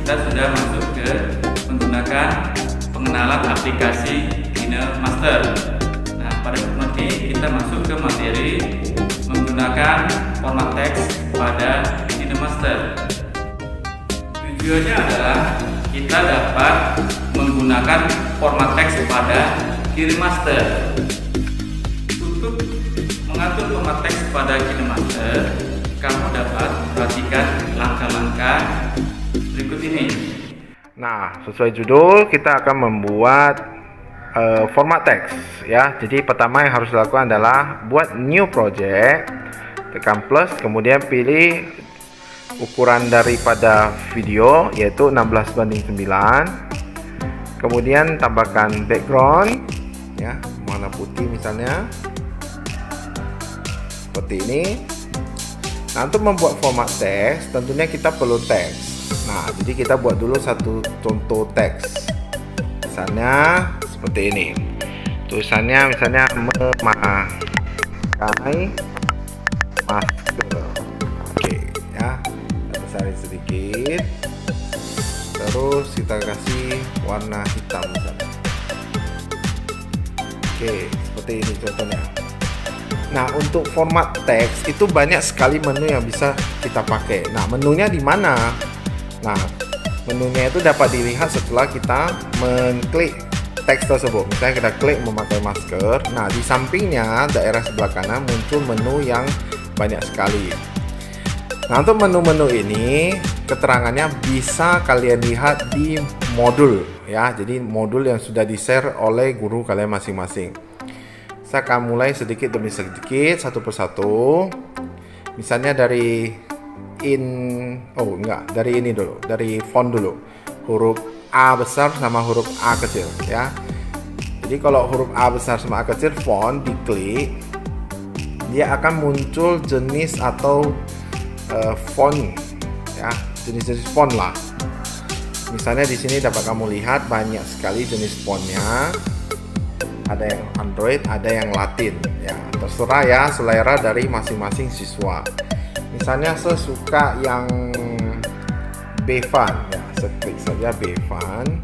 kita sudah masuk ke menggunakan pengenalan aplikasi KineMaster. Nah, pada kesempatan ini kita masuk ke materi menggunakan format teks pada KineMaster. Tujuannya adalah kita dapat menggunakan format teks pada KineMaster. Untuk mengatur format teks pada KineMaster, kamu dapat perhatikan langkah-langkah berikut ini. Nah, sesuai judul kita akan membuat format teks ya. Jadi pertama yang harus dilakukan adalah buat new project, tekan plus, kemudian pilih ukuran daripada video yaitu 16:9. Kemudian tambahkan background ya, warna putih misalnya. Seperti ini. Nah, untuk membuat format teks tentunya kita perlu teks. Nah, jadi kita buat dulu satu contoh teks. Misalnya seperti ini. Tulisannya misalnya memakai masker. Oke, ya. Kita besarin sedikit. Terus kita kasih warna hitam misalnya. Oke, seperti ini contohnya. Nah, untuk format teks itu banyak sekali menu yang bisa kita pakai. Nah, menunya di mana? Nah, menunya itu dapat dilihat setelah kita mengklik teks tersebut. Misalnya kita klik memakai masker. Nah, di sampingnya daerah sebelah kanan muncul menu yang banyak sekali. Nah, untuk menu-menu ini keterangannya bisa kalian lihat di modul ya. Jadi modul yang sudah di-share oleh guru kalian masing-masing. Saya akan mulai sedikit demi sedikit, satu persatu. Misalnya dari dari ini dulu, dari font dulu. Huruf A besar sama huruf A kecil ya. Jadi kalau huruf A besar sama A kecil font diklik, dia akan muncul jenis atau font ya, jenis-jenis font lah. Misalnya di sini dapat kamu lihat banyak sekali jenis fontnya. Ada yang Android, ada yang Latin ya, terserah ya, selera dari masing-masing siswa. Misalnya saya suka yang Bevan ya, saya klik saja Bevan,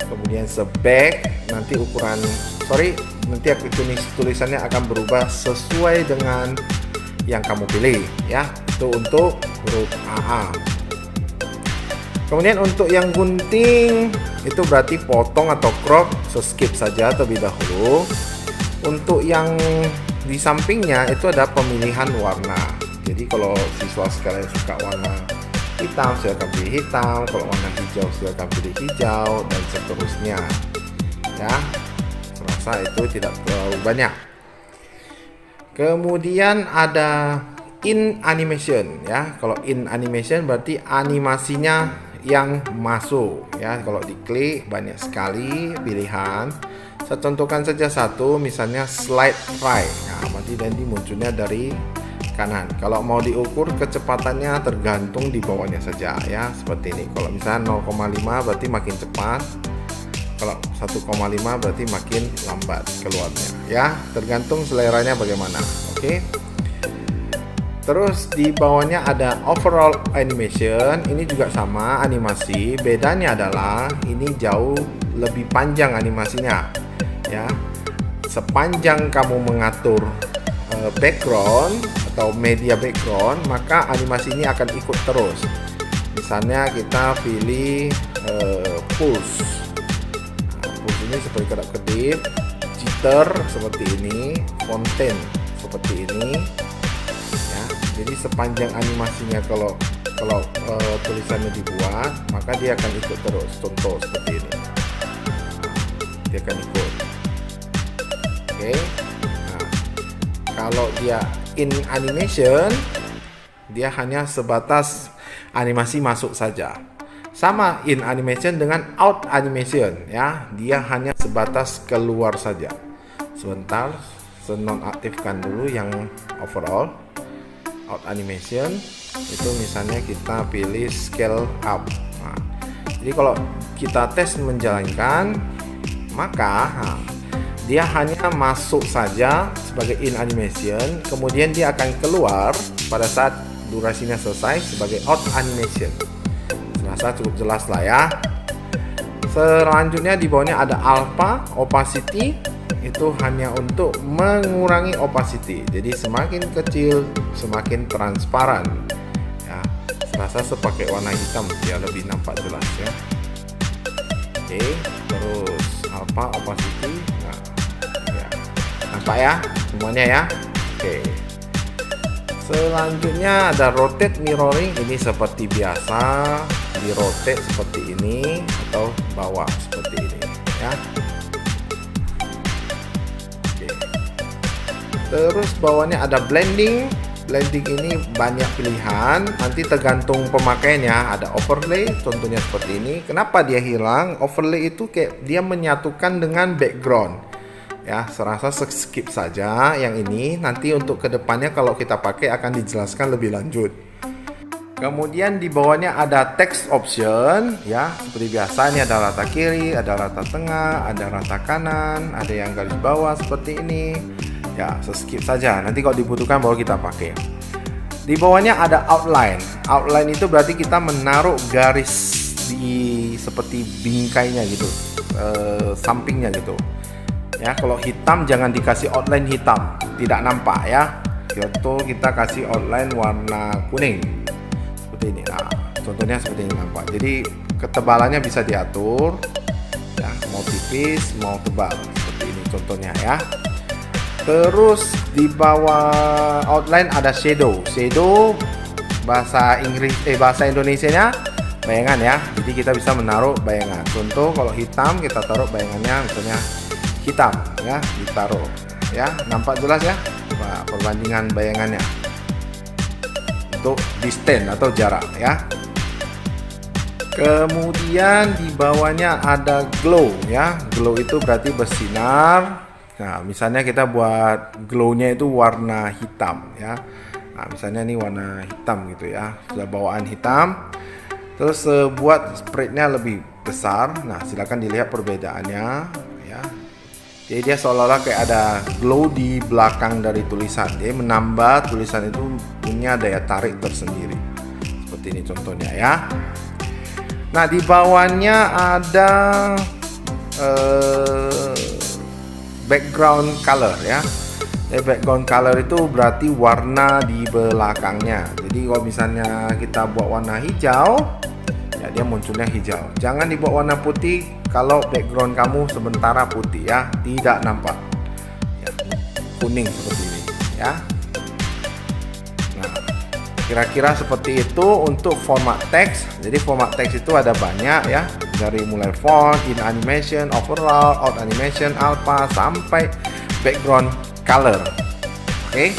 kemudian seback, nanti nanti tulisannya akan berubah sesuai dengan yang kamu pilih ya. Itu untuk huruf AA. Kemudian untuk yang gunting itu berarti potong atau crop, skip saja terlebih dahulu. Untuk yang di sampingnya itu ada pemilihan warna. Jadi kalau siswa sekalian suka warna hitam, silakan pilih hitam. Kalau warna hijau, silakan pilih hijau, dan seterusnya. Ya, serasa itu tidak terlalu banyak. Kemudian ada in animation ya. Kalau in animation berarti animasinya yang masuk ya. Kalau diklik banyak sekali pilihan. Saya contohkan saja satu, misalnya slide right. Nah, berarti nanti munculnya dari kanan. Kalau mau diukur kecepatannya tergantung di bawahnya saja ya, seperti ini. Kalau misalnya 0,5 berarti makin cepat. Kalau 1,5 berarti makin lambat keluarnya ya. Tergantung seleranya bagaimana. Oke. Terus di bawahnya ada overall animation. Ini juga sama animasi. Bedanya adalah ini jauh lebih panjang animasinya ya. Sepanjang kamu mengatur background atau media background, maka animasi ini akan ikut terus. Misalnya kita pilih pulse. Nah, pulse ini seperti kedap-kedip, jitter seperti ini, fontaine seperti ini. Jadi sepanjang animasinya kalau tulisannya dibuat, maka dia akan ikut terus. Contoh seperti ini, dia akan ikut. Oke. Nah, kalau dia in animation, dia hanya sebatas animasi masuk saja. Sama in animation dengan out animation ya, dia hanya sebatas keluar saja. Sebentar, saya nonaktifkan dulu yang overall. Out animation itu misalnya kita pilih scale up. Nah, jadi kalau kita tes menjalankan, maka dia hanya masuk saja sebagai in animation, kemudian dia akan keluar pada saat durasinya selesai sebagai out animation. Rasa cukup jelas lah ya. Selanjutnya di bawahnya ada alpha opacity, itu hanya untuk mengurangi opacity. Jadi semakin kecil semakin transparan. Ya, rasa sepakai warna hitam biar lebih nampak jelas ya. Oke, terus alpha opacity. Nah, ya. Nampak ya semuanya ya. Oke. Selanjutnya ada rotate mirroring, ini seperti biasa di rotate seperti ini atau bawah seperti ini ya. Oke. Terus bawahnya ada blending. Blending ini banyak pilihan, nanti tergantung pemakaiannya. Ada overlay, contohnya seperti ini. Kenapa dia hilang? Overlay itu kayak dia menyatukan dengan background. Ya, serasa skip saja yang ini. Nanti untuk kedepannya kalau kita pakai akan dijelaskan lebih lanjut. Kemudian di bawahnya ada text option ya, seperti biasa ini ada rata kiri, ada rata tengah, ada rata kanan, ada yang garis bawah seperti ini. Ya, skip saja. Nanti kalau dibutuhkan baru kita pakai. Di bawahnya ada outline. Outline itu berarti kita menaruh garis di seperti bingkainya gitu, sampingnya gitu. Ya, kalau hitam jangan dikasih outline hitam, tidak nampak ya. Contoh kita kasih outline warna kuning seperti ini. Nah, contohnya seperti ini nampak. Jadi ketebalannya bisa diatur ya, mau tipis mau tebal seperti ini contohnya ya. Terus di bawah outline ada shadow. Shadow bahasa bahasa Indonesianya bayangan ya. Jadi kita bisa menaruh bayangan. Contoh kalau hitam kita taruh bayangannya misalnya hitam ya, ditaruh ya, nampak jelas ya perbandingan bayangannya untuk distance atau jarak ya. Kemudian di bawahnya ada glow ya. Glow itu berarti bersinar. Nah, misalnya kita buat glownya itu warna hitam ya. Nah, misalnya ini warna hitam gitu ya, sudah bawaan hitam. Terus buat spreadnya lebih besar. Nah, silakan dilihat perbedaannya ya. Jadi dia seolah-olah kayak ada glow di belakang dari tulisan. Dia menambah tulisan itu punya daya tarik tersendiri. Seperti ini contohnya ya. Nah, di bawahnya ada background color ya. Background color itu berarti warna di belakangnya. Jadi kalau misalnya kita buat warna hijau, ya dia munculnya hijau. Jangan dibuat warna putih. Kalau background kamu sementara putih ya, tidak nampak ya, kuning seperti ini ya. Nah, kira-kira seperti itu untuk format teks. Jadi format teks itu ada banyak ya, dari mulai font, in animation, overall, out animation, alpha sampai background color. Oke,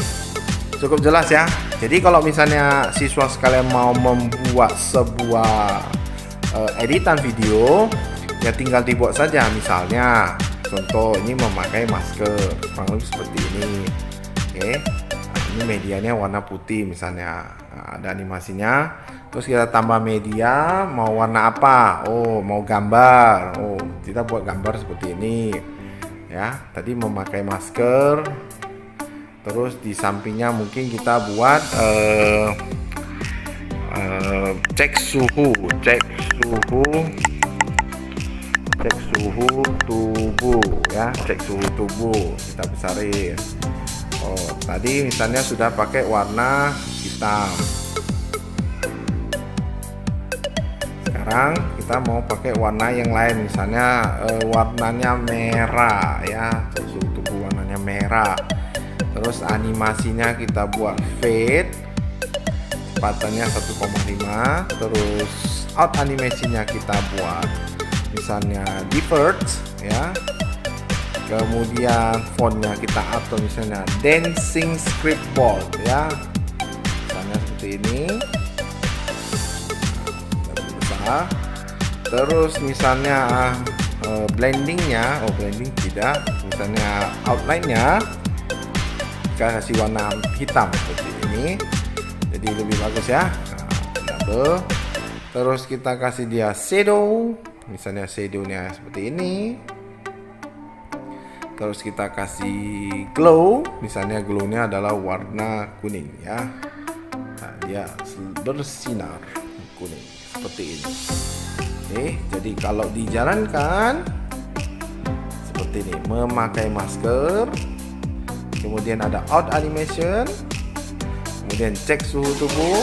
cukup jelas ya. Jadi kalau misalnya siswa sekalian mau membuat sebuah editan video, ya tinggal dibuat saja. Misalnya contoh ini memakai masker kurang lebih seperti ini. Oke, nah, ini medianya warna putih misalnya. Nah, ada animasinya. Terus kita tambah media, mau warna apa? Oh, mau gambar. Oh, kita buat gambar seperti ini ya. Tadi memakai masker. Terus di sampingnya mungkin kita buat cek suhu tubuh ya, cek suhu tubuh kita besarin. Oh, tadi misalnya sudah pakai warna hitam. Sekarang kita mau pakai warna yang lain, misalnya warnanya merah ya, cek suhu tubuh warnanya merah. Terus animasinya kita buat fade, kecepatannya 1,5. Terus out animasinya kita buat misalnya diverge ya. Kemudian fontnya kita atur misalnya dancing script bold ya, misalnya seperti ini. Nah, besar. Terus misalnya blendingnya, blending tidak, misalnya outline-nya kita kasih warna hitam seperti ini, jadi lebih bagus ya. Nah, double. Terus kita kasih dia shadow, misalnya shadownya seperti ini. Terus kita kasih glow, misalnya glownya adalah warna kuning ya. Nah, dia bersinar kuning seperti seperti ini. Nih, jadi kalau dijalankan seperti ini, memakai masker, kemudian ada out animation, kemudian cek suhu tubuh.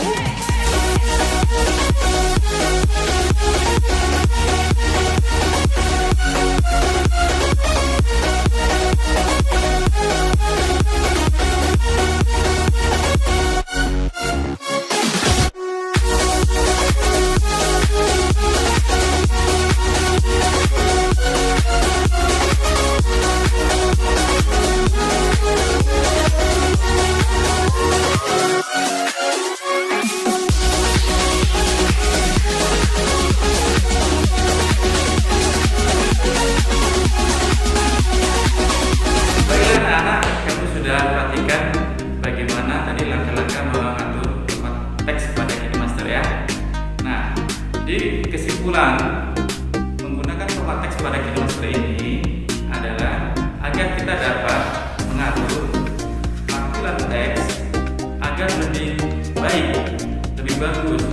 Perhatikan bagaimana tadi langkah-langkah mengatur format teks pada KineMaster ya. Nah, di kesimpulan menggunakan format teks pada KineMaster ini adalah agar kita dapat mengatur tampilan teks agar lebih baik, lebih bagus